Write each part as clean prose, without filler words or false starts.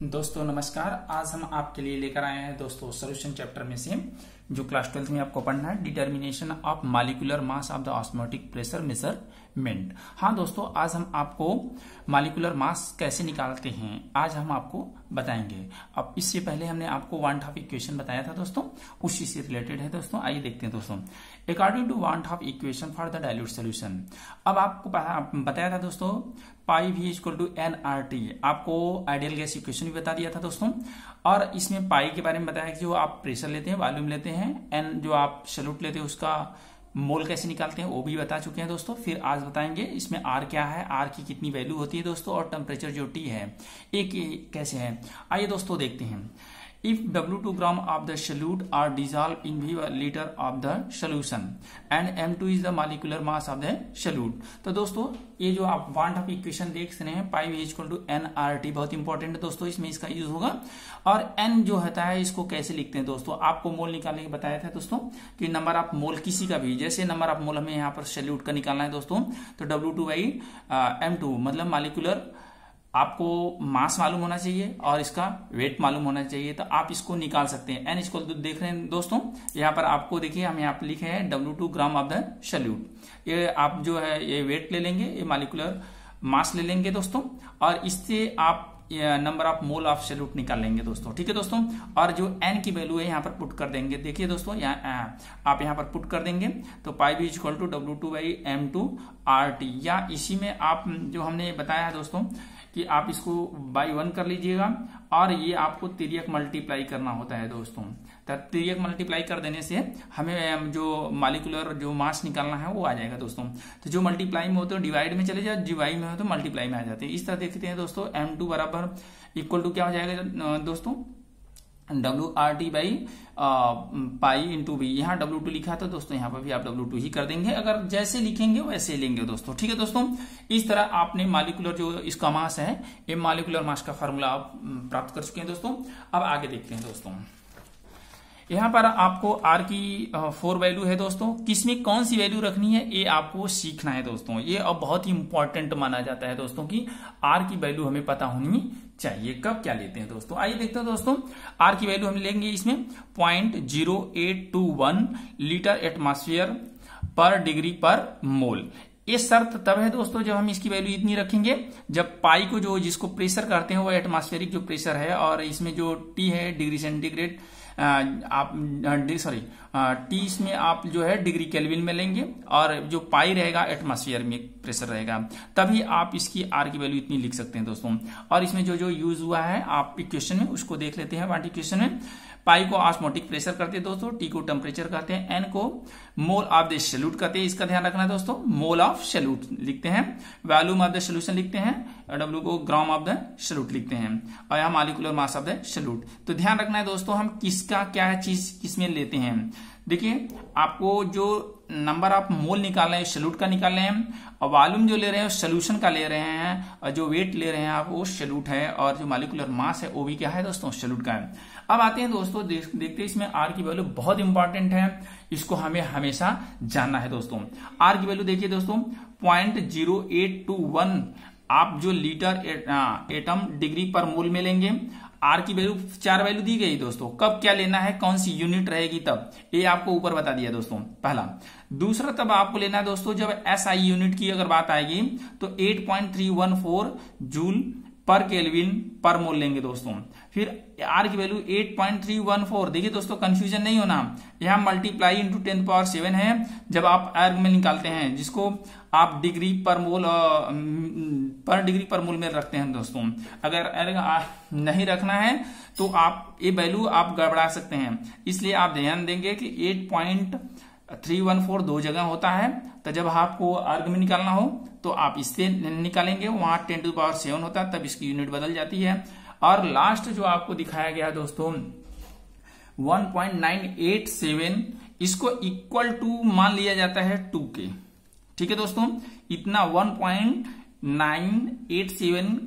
दोस्तों नमस्कार। आज हम आपके लिए लेकर आए हैं दोस्तों सॉल्यूशन चैप्टर में से जो क्लास 12th में आपको पढ़ना है, determination of molecular mass of the osmotic pressure measurement. हाँ दोस्तों, आज हम आपको मॉलिक्यूलर मास कैसे निकालते हैं आज हम आपको बताएंगे। अब इससे पहले हमने आपको वान हाफ इक्वेशन बताया था दोस्तों, उसी से रिलेटेड है दोस्तों। आइए देखते हैं दोस्तों। According to van't Hoff equation for the dilute solution, अब आपको बताया था दोस्तों पाई भी इक्वल टू NRT, आपको आइडियल गैस इक्वेशन भी बता दिया था दोस्तों। और इसमें पाई के बारे में बताया कि जो आप प्रेशर लेते हैं, वॉल्यूम लेते हैं, एन जो आप सैल्यूट लेते हैं उसका मोल कैसे निकालते हैं वो भी बता चुके हैं दोस्तों। फिर आज बताएंगे इसमें आर क्या है, आर की कितनी वैल्यू होती है दोस्तों, और टेम्परेचर जो टी है एक कैसे है। आइए दोस्तों देखते हैं। If W2 gram of the solute are dissolved in V liter of the solution and M2 is the molecular mass of the solute, तो दोस्तों ये जो आप वान हाफ इक्वेशन देख रहे हैं पाई V इक्वल टू NRT, बहुत इंपॉर्टेंट है दोस्तों, इसमें इसका यूज होगा। और N जो होता है इसको कैसे लिखते हैं दोस्तों, आपको मोल निकालने के बताया था दोस्तों कि नंबर ऑफ मोल किसी का भी, जैसे नंबर ऑफ मोल हमें यहाँ पर सैल्यूट का निकालना है दोस्तों, तो W2/M2 मतलब मॉलिक्यूलर आपको मास मालूम होना चाहिए और इसका वेट मालूम होना चाहिए, तो आप इसको निकाल सकते हैं। एन इक्वल टू देख रहे हैं दोस्तों, यहाँ पर आपको देखिए हम यहाँ पर लिखे हैं W2 gram of the salute. ये आप जो है ये वेट ले लेंगे, ये मॉलिक्यूलर मास ले लेंगे दोस्तों, और इससे आप number of mole of salute निकाल लेंगे दोस्तों। ठीक है दोस्तों, और जो एन की वैल्यू है यहाँ पर पुट कर देंगे। देखिए दोस्तों आप यहाँ पर पुट कर देंगे तो पाई भी इक्वल टू W2/M2RT, या इसी में आप जो हमने बताया है दोस्तों कि आप इसको बाई 1 कर लीजिएगा, और ये आपको तिर्यक मल्टीप्लाई करना होता है दोस्तों। तिर्यक मल्टीप्लाई कर देने से हमें जो मॉलिक्यूलर जो मास निकालना है वो आ जाएगा दोस्तों। तो जो मल्टीप्लाई में होते हैं डिवाइड में चले जाओ, डिवाइड में हो तो मल्टीप्लाई में आ जाते हैं। इस तरह देखते हैं दोस्तों। M2 बराबर इक्वल टू क्या हो जाएगा दोस्तों, WRT by pi into B. यहाँ W2 लिखा था दोस्तों, यहाँ पर भी आप W2 ही कर देंगे, अगर जैसे लिखेंगे वैसे लेंगे दोस्तों। ठीक है दोस्तों, इस तरह आपने मॉलिक्यूलर जो इसका मास है, ये मॉलिक्यूलर मास का फार्मूला आप प्राप्त कर चुके हैं दोस्तों। अब आगे देखते हैं दोस्तों। यहाँ पर आपको आर की 4 वैल्यू है दोस्तों, किसमें कौन सी वैल्यू रखनी है ये आपको सीखना है दोस्तों। ये अब बहुत ही इंपॉर्टेंट माना जाता है दोस्तों कि आर की वैल्यू हमें पता होनी चाहिए, कब क्या लेते हैं दोस्तों। आइए देखते हैं दोस्तों। आर की वैल्यू हम लेंगे इसमें 0.0821 लीटर एटमॉस्फेयर पर डिग्री पर मोल। ये शर्त तब है दोस्तों जब हम इसकी वैल्यू इतनी रखेंगे जब पाई को जो जिसको प्रेशर करते हैं वो एटमॉस्फेरिक जो प्रेशर है, और इसमें जो टी है डिग्री सेंटीग्रेड आप टी इसमें आप जो है डिग्री केल्विन में लेंगे, और जो पाई रहेगा एटमॉस्फेयर में प्रेशर रहेगा, तभी आप इसकी आर की वैल्यू इतनी लिख सकते हैं दोस्तों। और इसमें जो जो यूज हुआ है आप इक्वेशन में उसको देख लेते हैं। वाट इक्वेशन में पाई को ऑस्मोटिक प्रेशर करते हैं दोस्तों, टी को टेम्परेचर कहते हैं, एन को मोल ऑफ द सैल्यूट कहते हैं। इसका ध्यान रखना है दोस्तों, मोल ऑफ सैल्यूट लिखते हैं, वॉल्यूम ऑफ द सॉल्यूशन लिखते हैं, W को ग्राम ऑफ द सैल्यूट लिखते हैं, और यहाँ molecular mass of the salute. तो ध्यान रखना है दोस्तों हम किसका क्या चीज किसमें लेते हैं। देखिए आपको जो नंबर ऑफ मोल निकालना है सैल्यूट का निकाल रहे हैं, और वॉल्यूम जो ले रहे हैं सॉल्यूशन का ले रहे हैं, और जो वेट ले रहे हैं आप वो सैल्यूट है, और जो मॉलिक्यूलर मास है वो भी क्या है दोस्तों, सैल्यूट का है। अब आते हैं दोस्तों, देखते हैं इसमें आर की वैल्यू बहुत इंपॉर्टेंट है, इसको हमें हमेशा जानना है दोस्तों। आर की वैल्यू देखिए दोस्तों 0.0821 आप जो लीटर एटम डिग्री पर मोल में लेंगे। आर की वैल्यू 4 वैल्यू दी गई दोस्तों, कब क्या लेना है, कौन सी यूनिट रहेगी तब, ये आपको ऊपर बता दिया दोस्तों पहला। दूसरा तब आपको लेना है दोस्तों जब SI यूनिट की अगर बात आएगी तो 8.314 जूल पर केल्विन पर मोल लेंगे दोस्तों। फिर आर की वैल्यू 8.314, देखिए दोस्तों कंफ्यूजन नहीं होना, यहाँ मल्टीप्लाई इंटू 10⁻⁷ है जब आप अर्ग में निकालते हैं, जिसको आप डिग्री पर मोल में रखते हैं दोस्तों। अगर अर्ग नहीं रखना है तो आप ये वैल्यू आप गड़बड़ा सकते हैं, इसलिए आप ध्यान देंगे कि 8.314 दो जगह होता है, तो जब आपको अर्ग में निकालना हो तो आप इससे निकालेंगे, वहां 10⁻⁷ होता है, तब इसकी यूनिट बदल जाती है। और लास्ट जो आपको दिखाया गया दोस्तों 1.987, इसको इक्वल टू मान लिया जाता है 2 के। ठीक है दोस्तों, इतना 1.987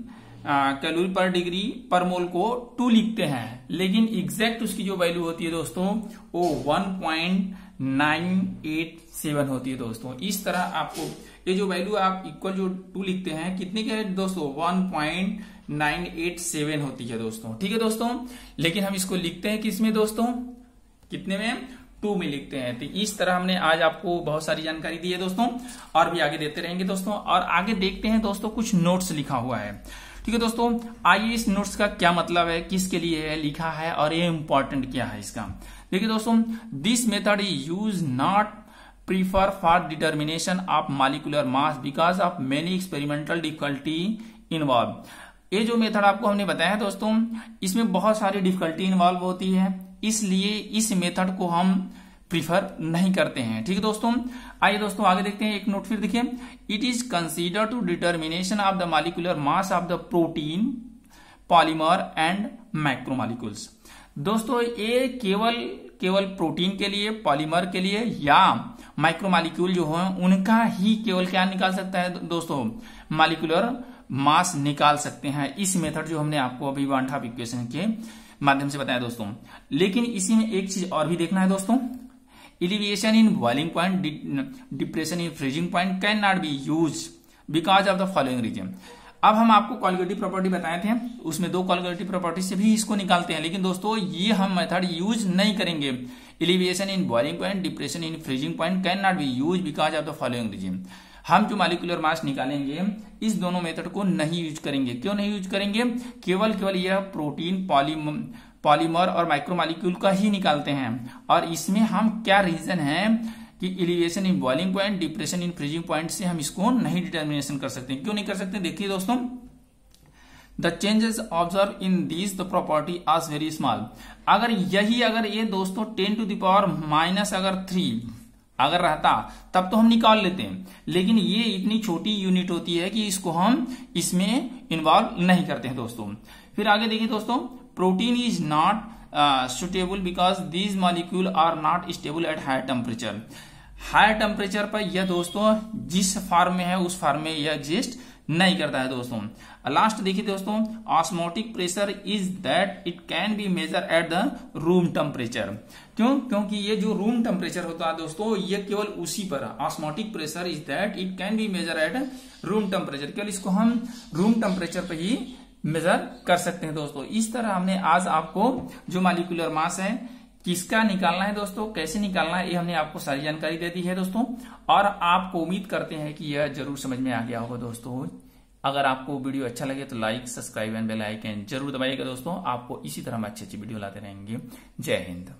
कैलोरी पर डिग्री पर मोल को 2 लिखते हैं, लेकिन एग्जैक्ट उसकी जो वैल्यू होती है दोस्तों वो 1.987 होती है दोस्तों। इस तरह आपको ये जो वैल्यू आप इक्वल जो 2 लिखते हैं कितने के दोस्तों 987 होती है दोस्तों। ठीक है दोस्तों, लेकिन हम इसको लिखते हैं किसमें दोस्तों, कितने में, 2 में लिखते हैं। तो इस तरह हमने आज आपको बहुत सारी जानकारी दी है दोस्तों, और भी आगे देते रहेंगे दोस्तों। और आगे देखते हैं दोस्तों, कुछ नोट्स लिखा हुआ है। ठीक है दोस्तों, आइए इस नोट्स का क्या मतलब है, किसके लिए है लिखा है, और ये इंपॉर्टेंट क्या है इसका। देखिए दोस्तों, this method is use not prefer for determination of molecular mass because of many experimental difficulty involve. ये जो मेथड आपको हमने बताया दोस्तों, इसमें बहुत सारी डिफिकल्टी इन्वॉल्व होती है, इसलिए इस मेथड को हम प्रीफर नहीं करते हैं। ठीक है दोस्तों, आइए दोस्तों आगे देखते हैं। एक नोट फिर देखिए, it is consider to determination of the molecular mass of the protein, polymer and macromolecules. दोस्तों ये केवल प्रोटीन के लिए, पॉलीमर के लिए या माइक्रोमॉलिक्यूल जो है उनका ही केवल क्या निकाल सकता है दोस्तों, मॉलिक्यूलर मास निकाल सकते हैं। इस मेथड जो हमने आपको अभी वन टॉप इक्वेशन के माध्यम से बताया दोस्तों। लेकिन इसी में एक चीज और भी देखना है दोस्तों, elevation in boiling point, depression in freezing point can not be use because of the following reason. अब हम आपको कॉलिगेटिव प्रॉपर्टी बताए थे, उसमें 2 कॉलिगेटिव प्रॉपर्टी से भी इसको निकालते हैं, लेकिन दोस्तों ये हम मेथड यूज नहीं करेंगे। Elevation in boiling point, depression in freezing point can not be use because of the following reason. हम जो मॉलिक्यूलर मास निकालेंगे इस दोनों मेथड को नहीं यूज करेंगे। क्यों नहीं यूज करेंगे, केवल यह प्रोटीन, पॉलीमर और माइक्रोमॉलिक्यूल का ही निकालते हैं। और इसमें हम क्या रीजन है कि elevation in boiling point, depression in freezing point से हम इसको नहीं डिटर्मिनेशन कर सकते। क्यों नहीं कर सकते, देखिए दोस्तों, the changes observe in this the property are very small. अगर ये दोस्तों 10 टू द पावर माइनस अगर 3 अगर रहता तब तो हम निकाल लेते हैं, लेकिन ये इतनी छोटी यूनिट होती है कि इसको हम इसमें इन्वॉल्व नहीं करते हैं दोस्तों। फिर आगे देखिए दोस्तों, protein is not suitable because these molecule are not stable at higher temperature. Higher temperature पर यह दोस्तों जिस फॉर्म में है उस फॉर्म में यह एग्जिस्ट नहीं करता है दोस्तों। लास्ट देखिए दोस्तों, osmotic pressure is that it can be measure at the room temperature. क्यों, क्योंकि ये जो रूम टेम्परेचर होता है दोस्तों, ये केवल उसी पर, osmotic pressure is that it can be measure at room temperature, केवल इसको हम रूम टेम्परेचर पर ही मेजर कर सकते हैं दोस्तों। इस तरह हमने आज आपको जो मॉलिक्यूलर मास है किसका निकालना है दोस्तों, कैसे निकालना है, ये हमने आपको सारी जानकारी दे दी है दोस्तों। और आपको उम्मीद करते हैं कि यह जरूर समझ में आ गया होगा दोस्तों। अगर आपको वीडियो अच्छा लगे तो like, subscribe and bell icon जरूर दबाइएगा दोस्तों। आपको इसी तरह हम अच्छी वीडियो लाते रहेंगे। जय हिंद।